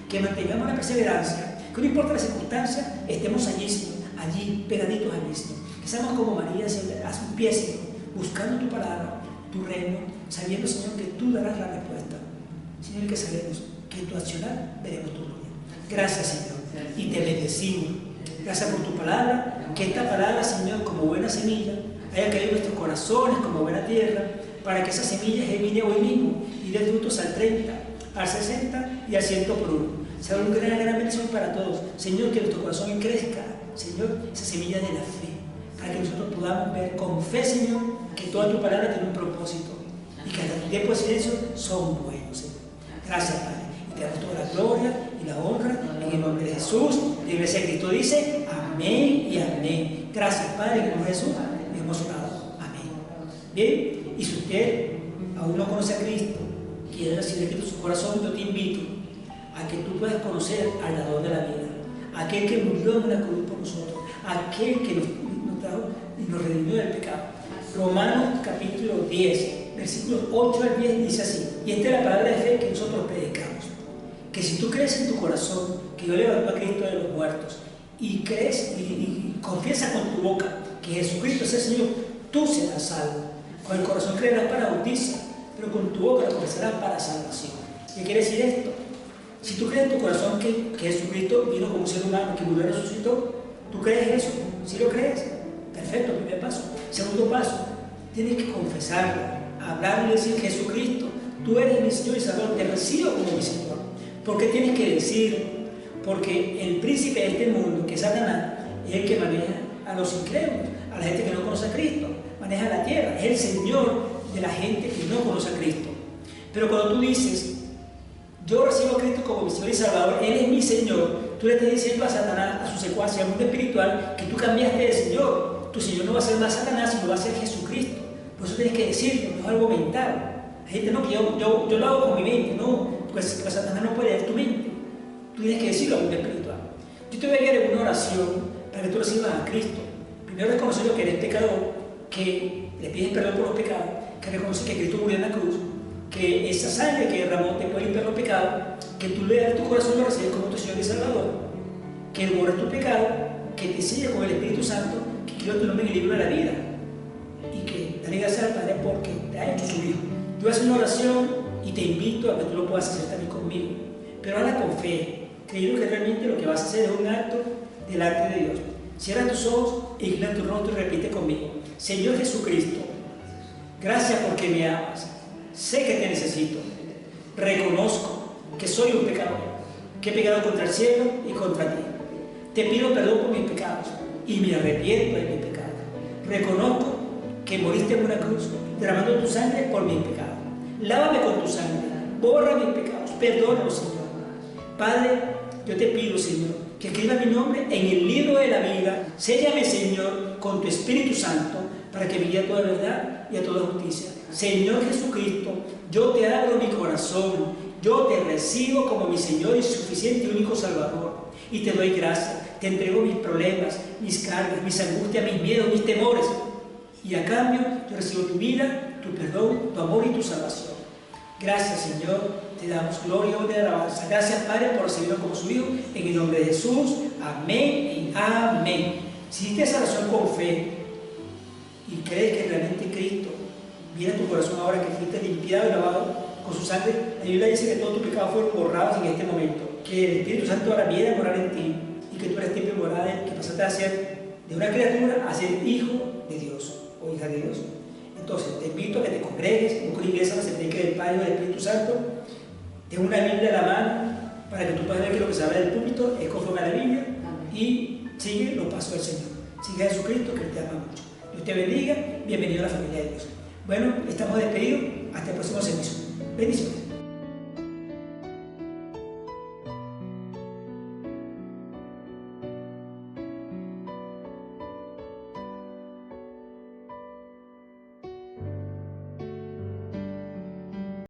que mantengamos la perseverancia, que no importa la circunstancia, estemos allí, Señor, allí, pegaditos allí, Señor, que seamos como María, Señor, a sus pies, Señor, buscando tu palabra, tu reino, sabiendo, Señor, que tú darás la respuesta, Señor, que sabemos que en tu accionar veremos tu gloria. Gracias, Señor, y te bendecimos. Gracias por tu palabra, que esta palabra, Señor, como buena semilla, haya caído en nuestros corazones como buena tierra, para que esa semilla germine hoy mismo y dé frutos al 30, al 60 y al 100 por uno. Sea una gran bendición para todos. Señor, que nuestro corazón crezca, Señor, esa semilla de la fe, para que nosotros podamos ver con fe, Señor, que toda tu palabra tiene un propósito. y que hasta tu tiempo de silencio son buenos, Señor. Gracias, Padre. Y te damos toda la gloria y la honra en el nombre de Jesús. La Iglesia de Cristo dice amén y amén. Gracias, Padre, en el nombre de Jesús hemos orado. Amén. Bien, y si usted aún no conoce a Cristo, quiere recibir a Cristo en su corazón, yo te invito a que tú puedas conocer al dador de la vida, aquel que murió en la cruz por nosotros, aquel que nos trajo y nos redimió del pecado. Romanos capítulo 10, versículos 8 al 10 dice así, y esta es la palabra de fe que nosotros predicamos, que si tú crees en tu corazón que Dios levantó a Cristo de los muertos, y crees y confiesas con tu boca que Jesucristo es el Señor, tú serás salvo. Con el corazón creerás para bautizo, pero con tu boca lo confesarás para salvación. ¿Qué quiere decir esto? Si tú crees en tu corazón que Jesucristo vino como un ser humano, que murió y resucitó, ¿tú crees eso? ¿Sí lo crees? Perfecto, primer paso. Segundo paso, tienes que confesarlo, hablarlo y decir: Jesucristo, tú eres mi Señor y Salvador, te recibo como mi Señor. ¿Por qué tienes que decirlo? Porque el príncipe de este mundo, que es Satanás, es el que maneja a los incrédulos, a la gente que no conoce a Cristo, maneja la tierra, es el Señor de la gente que no conoce a Cristo. Pero cuando tú dices: yo recibo a Cristo como mi Señor y Salvador, Él es mi Señor, tú le estás diciendo a Satanás, a su secuacia, al mundo espiritual, que tú cambiaste de Señor. Tu Señor no va a ser más Satanás, sino va a ser Jesucristo. Por eso tienes que decirlo, no es algo mental. La gente no, que yo lo hago con mi mente, no, porque Satanás no puede leer tu mente. Tú tienes que decirlo al mundo espiritual. Yo te voy a guiar en una oración para que tú recibas a Cristo. Primero reconocer que eres pecador, que le pides perdón por los pecados, que reconoces que Cristo murió en la cruz, que esa sangre que derramó te puede limpiar los pecados, que tú le das tu corazón y lo recibes como tu Señor y Salvador, que borres tu pecado, que te sellas con el Espíritu Santo, que escriba tu nombre en el libro de la vida, y que dale gracias al Padre porque te ha hecho su Hijo. Yo voy a hacer una oración y te invito a que tú lo puedas hacer también conmigo, pero hazla con fe, creyendo que realmente lo que vas a hacer es un acto delante de Dios. Cierra tus ojos, inclina tu rostro y repite conmigo: Señor Jesucristo, gracias porque me amas. Sé que te necesito. Reconozco que soy un pecador, que he pecado contra el cielo y contra ti. Te pido perdón por mis pecados y me arrepiento de mis pecados. Reconozco que moriste en una cruz, derramando tu sangre por mis pecados. Lávame con tu sangre, borra mis pecados, perdónalos, Señor. Padre, yo te pido, Señor, que escriba mi nombre en el libro de la vida. Séllame, Señor, con tu Espíritu Santo, para que me guíe a toda verdad y a toda justicia. Señor Jesucristo, yo te abro mi corazón, yo te recibo como mi Señor y suficiente y único Salvador, y te doy gracias, te entrego mis problemas, mis cargas, mis angustias, mis miedos, mis temores, y a cambio yo recibo tu vida, tu perdón, tu amor y tu salvación. Gracias, Señor, te damos gloria y alabanza. Gracias, Padre, por recibirnos como su Hijo, en el nombre de Jesús. Amén y amén. Si hiciste esa oración con fe y crees que realmente Cristo viene a tu corazón ahora, que fuiste limpiado y lavado con su sangre, la Biblia dice que todos tus pecados fueron borrados en este momento, que el Espíritu Santo ahora viene a morar en ti y que tú eres tiempo de morada, que pasaste a ser de una criatura a ser hijo de Dios o hija de Dios. Entonces te invito a que te congregues, busques la iglesia, se predique del Padre y del Espíritu Santo, ten una Biblia a la mano para que tú puedas ver que lo que se habla del púlpito es conforme a la Biblia y sigue los pasos del Señor. Sigue a Jesucristo, que Él te ama mucho. Dios te bendiga, bienvenido a la familia de Dios. Bueno, estamos despedidos, hasta el próximo servicio. Bendiciones.